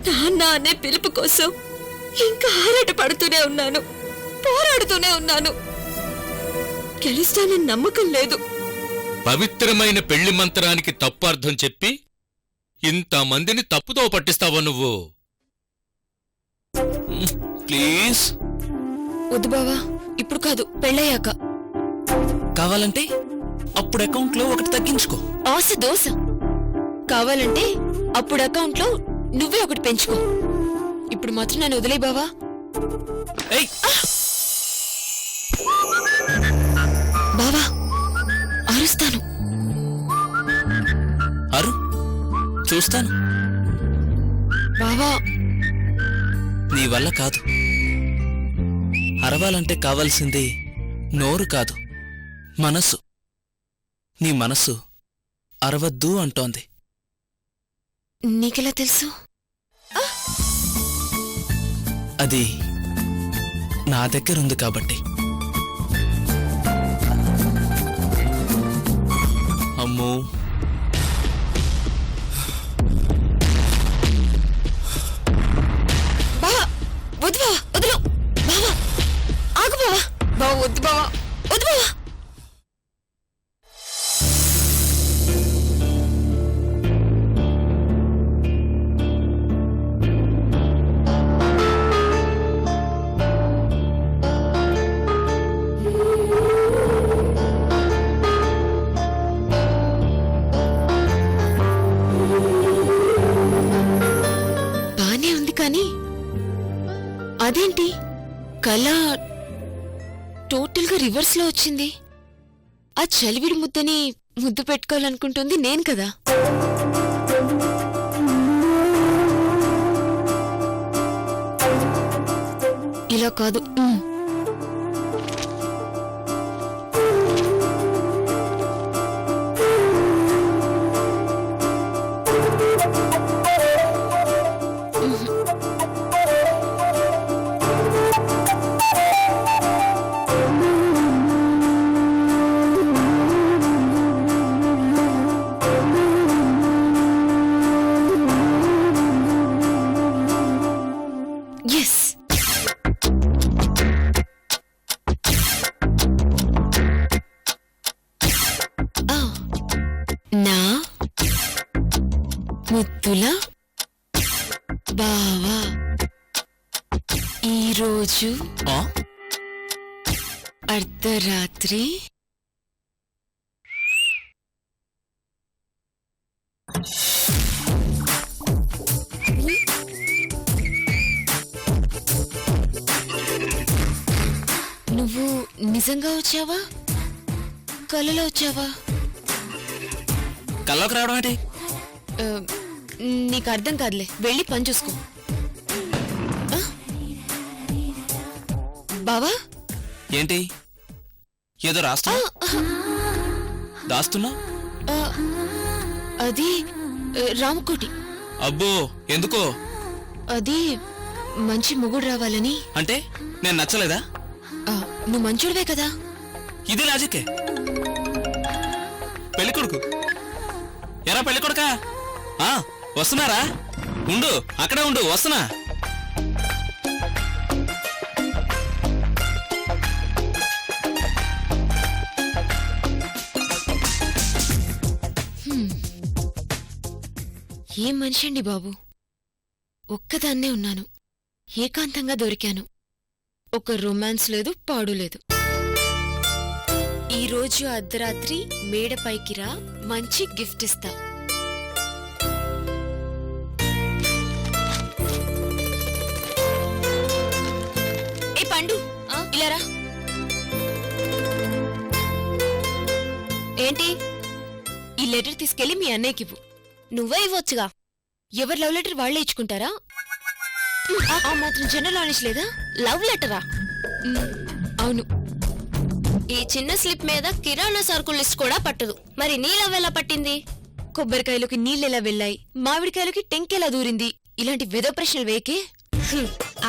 నాన్న అనే పిలుపు కోసం ఇంకా ఆరాట పడుతూనే ఉన్నాను, పోరాడుతూనే ఉన్నాను. గెలుస్తానని నమ్మకం లేదు. పవిత్రమైన పెళ్లి మంత్రానికి తప్పు అర్థం చెప్పి ఇంతమందిని తప్పుదో పట్టిస్తావా నువ్వు? ప్లీజ్. వద్దు బావా, ఇప్పుడు కాదు, పెళ్ళయ్యాక. కావాలంటే అప్పుడు అకౌంట్లో ఒకటి తగ్గించుకో. ఆశ దోశ. కావాలంటే అప్పుడు అకౌంట్లో నువ్వే ఒకటి పెంచుకో. ఇప్పుడు మాత్రం నన్ను వదిలే బావా. ఏయ్, బావా, అరుస్తాను. అరు, చూస్తాను. బావా, నీ వల్ల కాదు. అరవాలంటే కావాల్సింది నోరు కాదు, మనస్సు. నీ మనస్సు అరవద్దు అంటోంది. నీకెలా తెలుసు? అది నా దగ్గరుంది కాబట్టి. అమ్మో, బావా వద్దు బావా, వదులు బావా, ఆగు బావా. బావా వద్దు బావా, వద్దు బావా. బానే ఉంది కానీ అదేంటి కళ టోటల్ గా రివర్స్ లో వచ్చింది? ఆ చలివిడి ముద్దని ముద్దు పెట్టుకోవాలనుకుంటుంది నేను కదా. ఇలా కాదు. ఎస్, నా ముద్దుల బావా, ఈరోజు ఆ? అర్ధరాత్రి నువ్వు నిజంగా వచ్చావా, కలలో వచ్చావా? కల్లోకి రావడం ఏంటి? ఆ, నీకు అర్థం కాదులే, వెళ్ళి పని చూసుకో. ఆ? బావా, ఏంటి ఏదో రాస్తున్నా? దాస్తున్నా? ఆ, అది రామకోటి. అబ్బో, ఎందుకో? అది మంచి మొగుడు రావాలని. అంటే నేను నచ్చలేదా? నువ్వు మంచోడివే కదా. ఇది లాజికే. పెళ్ళికొడుకు ఎరా, పెళ్ళికొడుకా? వస్తున్నారా? ఉండు, అక్కడే ఉండు, వస్తున్నా. ఏం మనిషి అండి బాబు. ఒక్కదాన్నే ఉన్నాను, ఏకాంతంగా దొరికాను. ఒక రొమాన్స్ లేదు, పాడు లేదు. ఈరోజు అర్ధరాత్రి మేడపైకి రా, మంచి గిఫ్ట్ ఇస్తా. ఏ పండు, ఇలా రా. ఏంటి? ఈ లెటర్ తీసుకెళ్లి మీ అన్నయ్యకివ్వు. నువ్వే ఇవ్వచ్చుగా. ఎవరు లవ్ లెటర్ వాళ్లే ఇచ్చుకుంటారా? ఆ మాత్రం జనరల్ నాలెడ్జ్ లేదా? లవ్ లెటరా? అవును. ఈ చిన్న స్లిప్ మీద కిరాణా సరుకుల లిస్ట్ కూడా పట్టదు. మరి నీ లవ్ ఎలా పట్టింది? కొబ్బరికాయలోకి నీళ్ళెలా వెళ్ళాయి, మామిడికాయలోకి టెంకెలా దూరింది, ఇలాంటి విధ ప్రశ్నలు వేకే.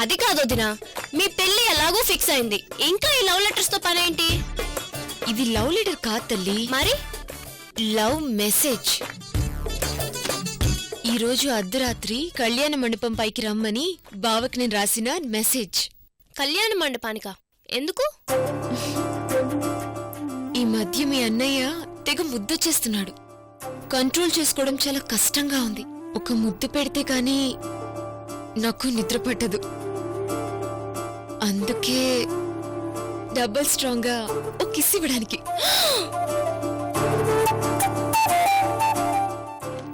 అది కాదొదినా, మీ పెళ్లి ఎలాగో ఫిక్స్ అయింది, ఇంకా ఈ లవ్ లెటర్స్ తో పనేంటి? ఇది లవ్ లెటర్ కాదు తల్లి, మరి లవ్ మెసేజ్. రోజు అర్ధరాత్రి కళ్యాణ మండపం పైకి రమ్మని బావకి నేను రాసిన మెసేజ్. కళ్యాణ మండపానికా? ఎందుకు? ఈ మధ్య మీ అన్నయ్య తెగ ముద్దొచ్చేస్తున్నాడు. కంట్రోల్ చేసుకోవడం చాలా కష్టంగా ఉంది. ఒక ముద్దు పెడితే గాని నాకు నిద్ర పట్టదు. అందుకే డబుల్ స్ట్రాంగ్ గా ఒక కిస్ ఇవ్వడానికి.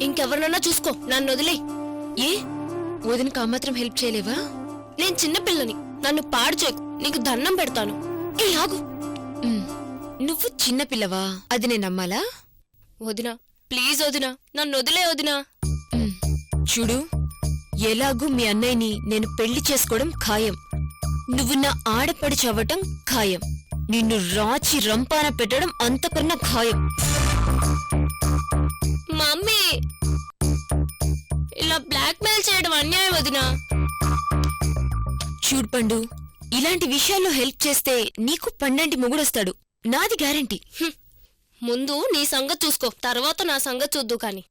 ఇంకెవరినన్నా చూసుకో, నన్ను వదిలే. ఏ వదినకు ఆ మాత్రం హెల్ప్ చేయలేవా? నేను చిన్నపిల్లని, నన్ను పాడు చేయకు, నీకు దండం పెడతాను. ఏ ఆగు. నువ్వు చిన్నపిల్లవా? అది నేను నమ్మాలా? వదినా ప్లీజ్ వదినా, నన్ను వదిలే వదినా. చూడు, ఎలాగూ మీ అన్నయ్యని నేను పెళ్లి చేసుకోవడం ఖాయం. నువ్వు నా ఆడపడి చవ్వటం ఖాయం. నిన్ను రాచి రంపాన పెట్టడం అంతకన్నా ఖాయం. మమ్మీ, ఇలా బ్లాక్మెయిల్ చేయడం అన్యాయం వదినా. చూడు పండు, ఇలాంటి విషయాల్లో హెల్ప్ చేస్తే నీకు పండంటి మొగుడొస్తాడు. నాది గ్యారంటీ. ముందు నీ సంగతి చూసుకో, తర్వాత నా సంగతి చూద్దు కాని.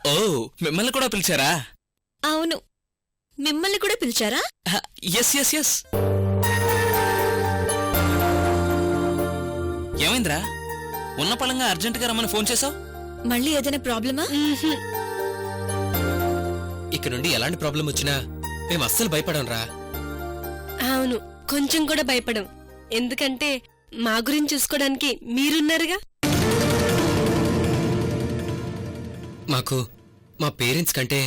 ఓ, మిమ్మల్ని కూడా పిలిచారా? అవును, మిమ్మల్ని కూడా పిలిచారా? Yes yes yes. ఏమైందిరా? ఉన్న పళంగా అర్జెంటుగా రమ్మని ఫోన్ చేసావు? మళ్ళీ ఏదైనా ప్రాబ్లమా? ఇక నుండి ఎలాంటి ప్రాబ్లం వచ్చినా మేము అస్సలు భయపడంరా. అవును, కొంచెం కూడా భయపడం. ఎందుకంటే మా గురించి చూసుకోవడానికి మీరున్నారుగా. మాకు మా పేరెంట్స్ కంటే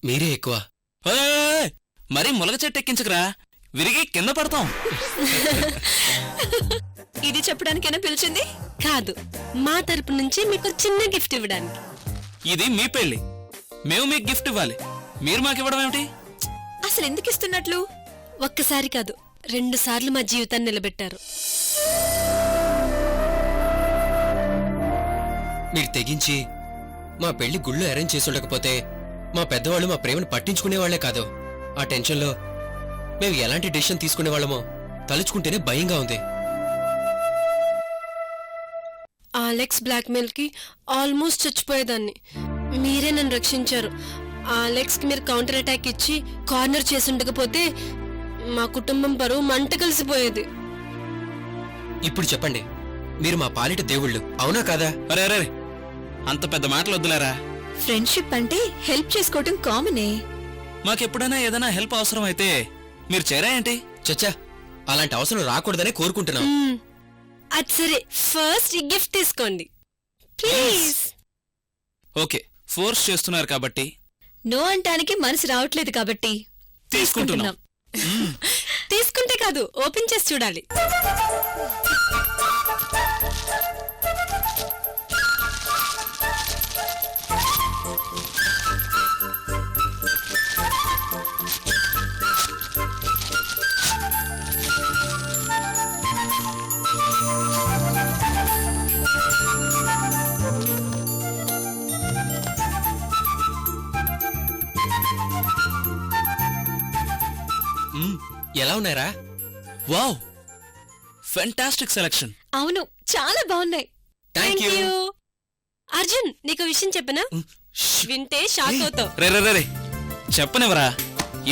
మీరే ఎక్కువ. ఏయ్, మరీ ములగ చెట్టు ఎక్కించకురా, విరిగి కింద పడతాం. ఇది చెప్పడానికైనా పిలిచింది కాదు, మా తరపు నుంచి మీకు చిన్న గిఫ్ట్ ఇవ్వడానికి. ఇది మీ పెళ్లి, మేము మీకు గిఫ్ట్ ఇవ్వాలి, మీరు మాకు ఇవ్వడం ఏమిటి? అసలు ఎందుకు ఇస్తున్నట్లు? ఒక్కసారి కాదు, 2 సార్లు మా జీవితాన్ని నిలబెట్టారు. మీరు తెగించి మా పెళ్లి గుళ్ళు అరేంజ్ చేసి ఉండకపోతే మా పెద్దవాళ్ళు మా ప్రేమను పట్టించుకునేవాళ్లే కాదు. ఆ టెన్షన్లో మేము ఎలాంటి డెసిషన్ తీసుకునేవాళ్ళమో తలుచుకుంటేనే భయంగా ఉంది. అలెక్స్ బ్లాక్మెయిల్ కి ఆల్మోస్ట్ చచ్చిపోయేదాన్ని. మీరే నన్ను రక్షించారు. అలెక్స్ కి మీరు కౌంటర్ అటాక్ ఇచ్చి కార్నర్ చేసి ఉండకపోతే మా కుటుంబం పరువు మంట కలిసిపోయేది. ఇప్పుడు చెప్పండి, మీరు మా పాలిట దేవుళ్ళు అవునా కాదా? అరే అరే, అంత పెద్ద మాటలు వద్దులేరా. ఫ్రెండ్షిప్ అంటే హెల్ప్ చేసుకోవటం కామనే. మాకెప్పుడైనా ఏదైనా హెల్ప్ అవసరం అయితే మీరు చేరా ఏంటి? చచ్చా, అలాంటి అవసరం రాకూడదనే కోరుకుంటున్నాం. అది సరే, ఫస్ట్ ఈ గిఫ్ట్ తీసుకోండి ప్లీజ్. ఓకే, ఫోర్స్ చేస్తున్నారు కాబట్టి. నో అంటానికి మనసు రావట్లేదు కాబట్టి తీసుకుంటున్నాం. తీసుకుంటే కాదు, ఓపెన్ చేసి చూడాలి. ఎలా ఉన్నారా? Wow, fantastic selection. అవును, చాలా బాగున్నాయి. Thank you. అర్జున్, నీకు విషయం చెప్పనా? వింటే షాక్ అవుతావు. రే రే రే, చెప్పనివరా,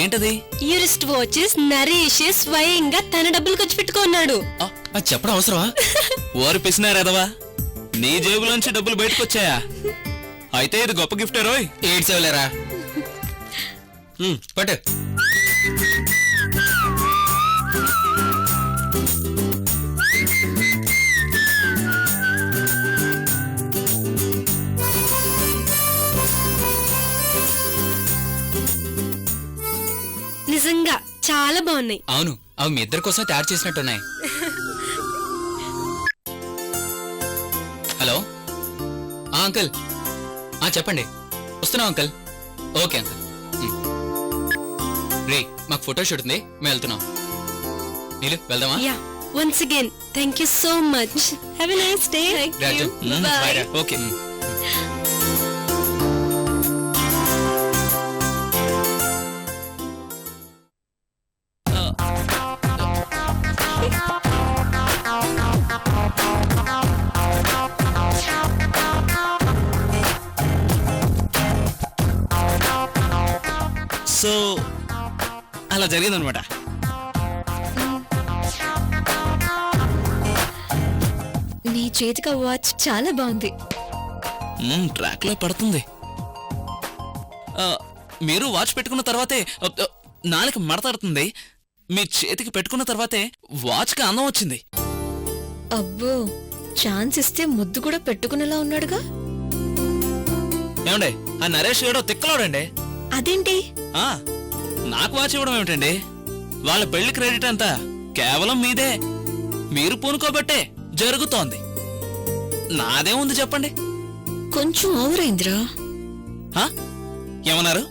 ఏంటది? యూరిస్ట్ వాచెస్ నరేష్ స్వయంగా తన డబ్బులు ఖర్చు పెట్టుకున్నాడు. అది చెప్పడం అవసరమా? ఓరి పిసినారేదవా, నీ జేబులోంచి డబ్బులు బయటకొచ్చాయా? అయితే ఇది గొప్ప గిఫ్టే రోయ్. ఏడ్చేవలేరా? పట్టు. నిజంగా చాలా బాగున్నాయి. అవును, అవి మీ ఇద్దరి కోసం తయారు చేసినట్టున్నాయి. హలో అంకుల్, చెప్పండి. వస్తున్నాం అంకుల్. Okay uncle. రే, మాకు ఫోటో షూట్ ఉంది, మేము వెళ్తున్నాం. నీళ్ళు వెళ్దామా? Yeah, once again thank you so much. Have a nice day. Raju, Bye రా. ఓకే. సో అలా జరిగిందనమాట. నీ చేతికి ఆ వాచ్ చాలా బాగుంది. ట్రాక్ లో పడుతుంది. మీరు వాచ్ పెట్టుకున్న తర్వాతే నాలుక మడతాడుతుంది. మీ చేతికి పెట్టుకున్న తర్వాతే వాచ్కి అందం వచ్చింది. అబ్బో, ఛాన్స్ ఇస్తే ముద్దు కూడా పెట్టుకునేలా ఉన్నాడుగా. ఏమండే, ఆ నరేష్ గడో తిక్కలోడండి. అదేంటి? నాకు వాచ్ ఇవ్వడం ఏమిటండి? వాళ్ళ పెళ్లి క్రెడిట్ అంతా కేవలం మీదే. మీరు పూనుకోబట్టే జరుగుతోంది. నాదేముంది చెప్పండి? కొంచెం ఓవర్ అయిందిరా. ఏమన్నారు?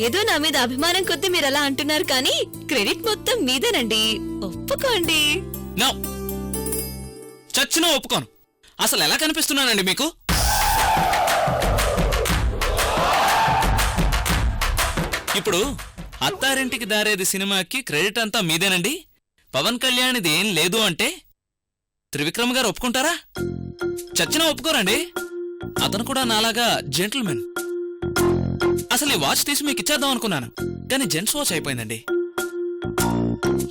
ఏదో నా మీద అభిమానం కొద్దీ మీరు అలా అంటున్నారు, కానీ క్రెడిట్ మొత్తం మీదేనండి, ఒప్పుకోండి. నో, చచ్చినా ఒప్పుకోను. అసలు ఎలా కనిపిస్తున్నానండి మీకు? ఇప్పుడు అత్తారింటికి దారేది సినిమాకి క్రెడిట్ అంతా మీదేనండి, పవన్ కళ్యాణ్ది ఏం లేదు అంటే త్రివిక్రమ్ గారు ఒప్పుకుంటారా? చచ్చినా ఒప్పుకోరండి. అతను కూడా నాలాగా జెంటిల్మెన్. అసలు ఈ వాచ్ తీసి మీకు ఇచ్చేద్దాం అనుకున్నాను, కానీ జెంట్స్ వాచ్ అయిపోయిందండి.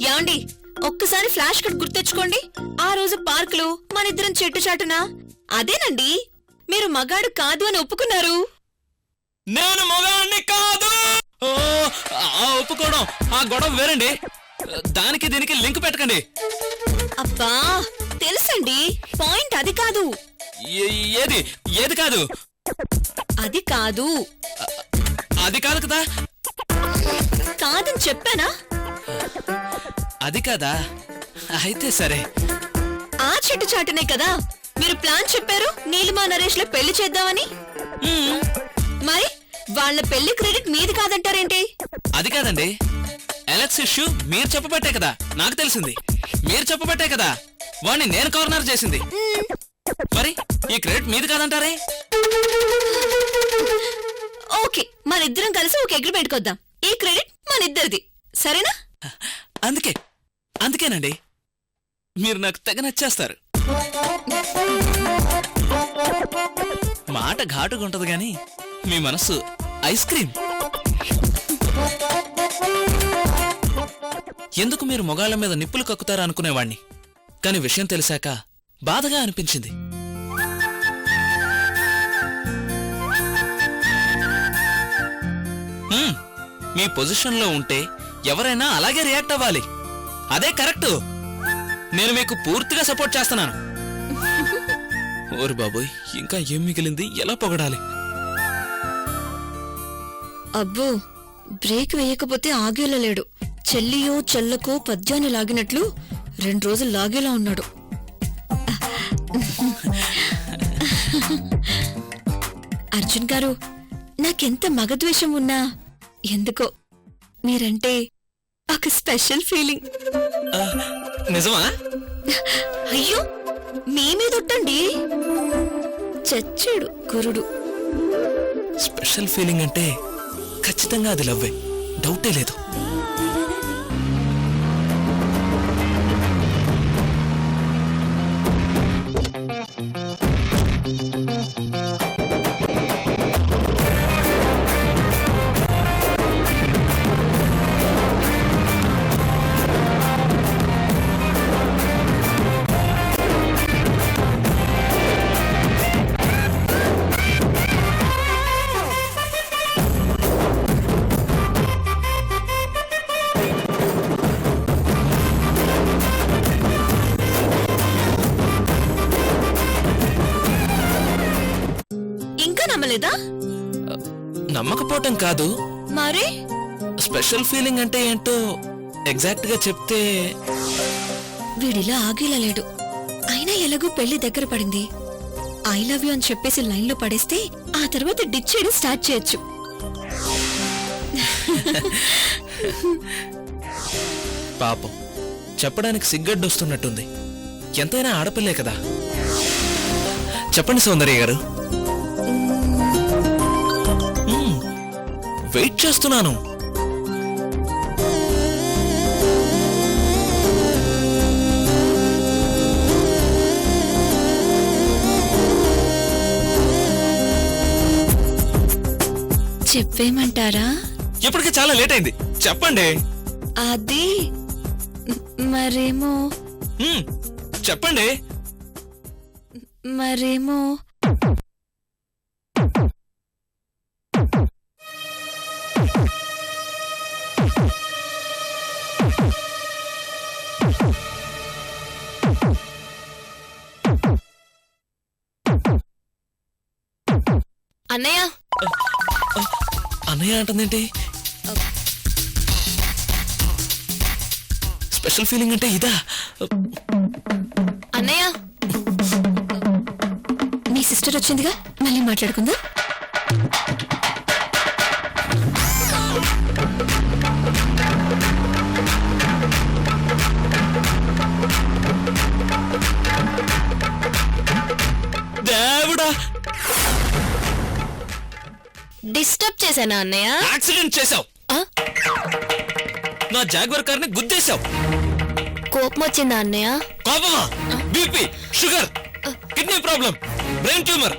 యాండి, ఒక్కసారి ఫ్లాష్ కట్ గుర్తెచ్చుకోండి. ఆ రోజు పార్కులో మనిద్దరం చెట్టు చాటునా, అదేనండి మీరు మగాడు కాదు అని ఒప్పుకున్నారు. నేను మగాణ్ణి కాదు. ఒప్పుకోవడం ఆ గొడవ వేరండి. దానికి దీనికి లింక్ పెట్టకండి. అబ్బా తెలుసండి, పాయింట్ అది కాదు. ఏది ఏది కాదు? అది కాదు. అది కాదు కదా. కాదని చెప్పానా? అది కాదా? అయితే సరే. ఆ చెట్టు చాటునే కదా మీరు ప్లాన్ చెప్పారు నీలిమా నరేష్ లో పెళ్లి చేద్దామని. మరి వాళ్ళ పెళ్లి క్రెడిట్ మీది కాదంటారేంటి? అది కాదండి. ఎలక్స్ ఇష్యూ మీరు చెప్పబట్టే కదా నాకు తెలిసింది. మీరు చెప్పబట్టే కదా వాణ్ణి నేను కార్నర్ చేసింది. మరి ఈ క్రెడిట్ మీది కాదంటారే? ఓకే, మనిద్దరం కలిసి ఒక అగ్రిమెంట్ కొద్దాం. ఈ క్రెడిట్ మనిద్దరిది, సరేనా? అందుకేనండి మీరు నాకు తెగ నచ్చేస్తారు. మాట ఘాటుగా ఉంటది గాని మీ మనసు ఐస్ క్రీమ్. ఎందుకు మీరు మొగాళ్ల మీద నిప్పులు కక్కుతారా అనుకునేవాణ్ణి, కాని విషయం తెలిసాక బాధగా అనిపించింది. మీ పొజిషన్లో ఉంటే ఎవరైనా అలాగే రియాక్ట్ అవ్వాలి. అదే కరెక్ట్. నేను మీకు పూర్తిగా సపోర్ట్ చేస్తున్నాను. ఓరు బాబోయ్, ఇంకా ఏం మిగిలింది? ఎలా పొగడాలి? అబ్బో, బ్రేక్ వేయకపోతే ఆగేలా లేడు. చెల్లియో చెల్లకో పద్యాన్ని లాగినట్లు 2 రోజులు లాగేలా ఉన్నాడు. అర్జున్ గారు, నాకెంత మగద్వేషం ఉన్నా ఎందుకో మీరంటే ఒక స్పెషల్ ఫీలింగ్. నిజమా? అయ్యో, మీ మీదొట్టండి. చచ్చాడు కురుడు. స్పెషల్ ఫీలింగ్ అంటే ఖచ్చితంగా అది లవ్వే, డౌటే లేదు. ఇంకా నమ్మలేదా? నమ్మకపోవటం కాదు, మరి స్పెషల్ ఫీలింగ్ అంటే ఏంటో ఎగ్జాక్ట్ గా చెప్తే వీడిలా ఆగేలా లేడు. అయినా ఎలాగూ పెళ్లి దగ్గర పడింది. ఐ లవ్ యూ అని చెప్పేసి లైన్లో పడేస్తే ఆ తర్వాత డిచ్ చేయడం స్టార్ట్ చేయొచ్చు. పాపం చెప్పడానికి సిగ్గడ్డు వస్తున్నట్టుంది. ఎంతైనా ఆడపిల్లే కదా. చెప్పండి సౌందర్య గారు. వెయిట్ చేస్తున్నాను. చెప్పేమంటారా? ఇప్పటికే చాలా లేట్ అయింది. చెప్పండి. అది మరేమో చెప్పండి. మరేమో అన్నయ్య అన్నయ్య అంటుందేంటి? స్పెషల్ ఫీలింగ్ అంటే ఇదా? అన్నయ్య మీ సిస్టర్ వచ్చిందిగా, మళ్ళీ మాట్లాడుకుందా? దేవుడా, డిస్టర్బ్ చేశానా అన్నయ్య? యాక్సిడెంట్ చేశావు. ఆ? నా జాగ్వర్ కార్ ని గుద్దేశావు. కోపం వచ్చిందా అన్నయ్య? కోపమా? BP, sugar, kidney problem, brain tumour,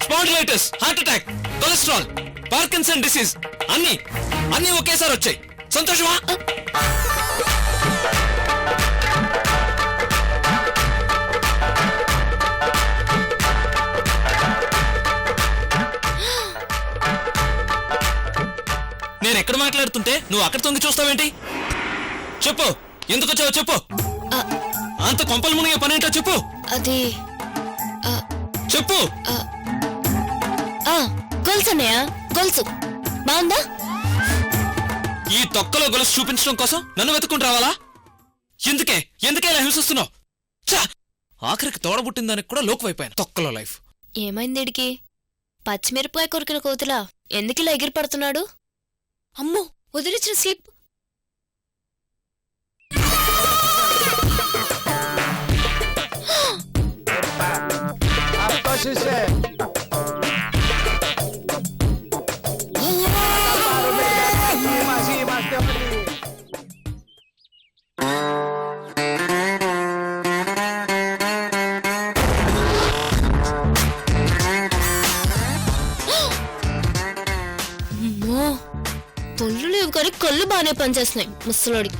spondylitis, heart attack, cholesterol, Parkinson disease అన్ని ఒకేసారి వచ్చాయి. సంతోషమా? నేను ఎక్కడ మాట్లాడుతుంటే నువ్వు అక్కడ తొంగి చూస్తావేంటి? చెప్పు, ఎందుకు వచ్చావో చెప్పు. అంత కొంపలు మునిగే పనేంటో చెప్పు. అది చెప్పు. గొలుసు అన్నయ్య, గొలుసు బాగుందా? ఈ తొక్కలో గొలుసు చూపించడం కోసం నన్ను వెతుక్కుంటూ రావాలా? ఎందుకే ఇలా హింసిస్తున్నావు? ఆఖరికి తోడబుట్టిన దానికి కూడా లోకువైపోయాను. తొక్కలో లైఫ్. ఏమైంది ఇడికి? పచ్చిమిరపకాయ కొరికిన కోతులా ఎందుకు ఇలా ఎగిరి పడుతున్నాడు? అమ్మో, వదిలించిన స్లిప్. పొల్లు లేవు కానీ కళ్ళు బాగానే పనిచేస్తున్నాయి ముసలోడి.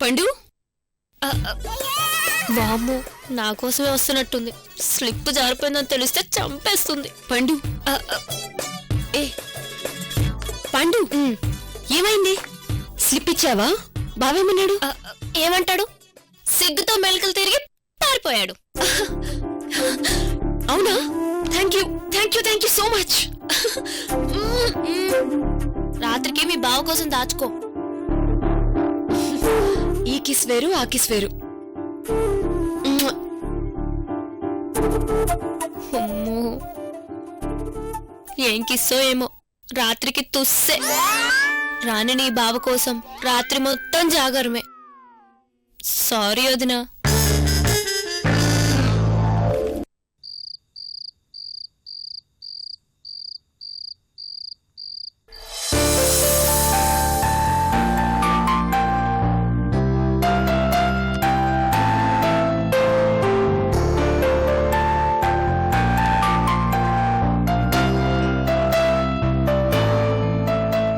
పండు, వామ్మో, నా కోసమే వస్తున్నట్టుంది. స్లిప్ జారిపోయిందని తెలిస్తే చంపేస్తుంది. పండు, ఏ పండు, ఏమైంది? స్లిప్ ఇచ్చావా? బావేమన్నాడు? ఏమంటాడు? సిగ్గుతో మెలకలు తిరిగి పారిపోయాడు. అవునా? Thank you so much. రాత్రికి మీ బావ కోసం దాచుకో. ఈ కిస్ వేరు, ఆ కిస్ వేరు. అమ్మో, ఏం కిస్సో ఏమో, రాత్రికి తుస్సే. రాని నీ బావ కోసం రాత్రి మొత్తం జాగరమే. సారీ వదినా.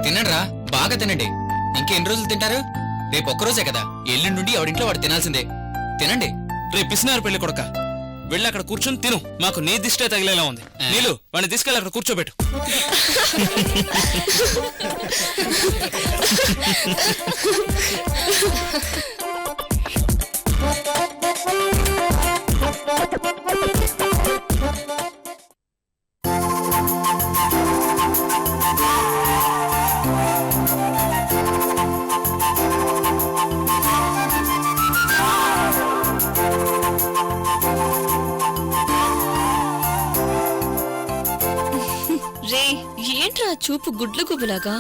తినండిరా, బాగా తినండి. ఇంకెన్ని రోజులు తింటారు? రేపు ఒక్కరోజే కదా, ఎల్లుండి నుండి ఎవడింట్లో వాడు తినాల్సిందే. తినండి. రేపు పిసినారు పెళ్లి కొడక, వెళ్ళి అక్కడ కూర్చొని తిను. మాకు నీ దిష్టే తగిలేలా ఉంది. నీళ్ళు వాడిని తీసుకెళ్ళి అక్కడ కూర్చోబెట్టు. ఏంట్రా చూపు గుడ్ల గుబులాగా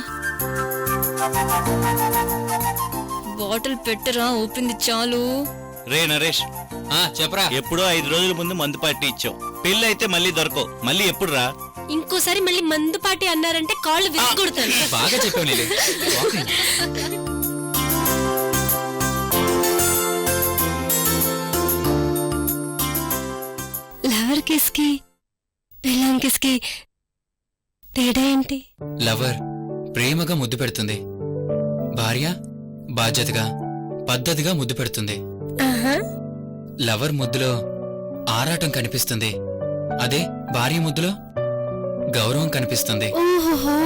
బాటిల్ పెట్టరా ఊపింది చాలు. రే నరేష్, చెప్పరా. ఎప్పుడో 5 రోజుల ముందు మందు పార్టీ ఇచ్చావు. పెళ్ళి అయితే మళ్ళీ దొరకవు. మళ్ళీ ఎప్పుడు రా? ఇంకోసారి మళ్ళీ మందు పాటి అన్నారంటే కాళ్ళు విసిగొడతాను. బాగా చెప్పావు లిలీ. వాకింగ్. లవర్ కిస్ కి పెళ్ళాం కిస్ కి తేడా ఏంటి? లవర్ ప్రేమగా ముద్దు పెడుతుంది, భార్య బాధ్యతగా పద్ధతిగా ముద్దు పెడుతుంది. ఆహా. లవర్ ముద్దులో ఆరాటం కనిపిస్తుంది, అదే భార్య ముద్దులో గౌరవం కనిపిస్తుంది. ఓహో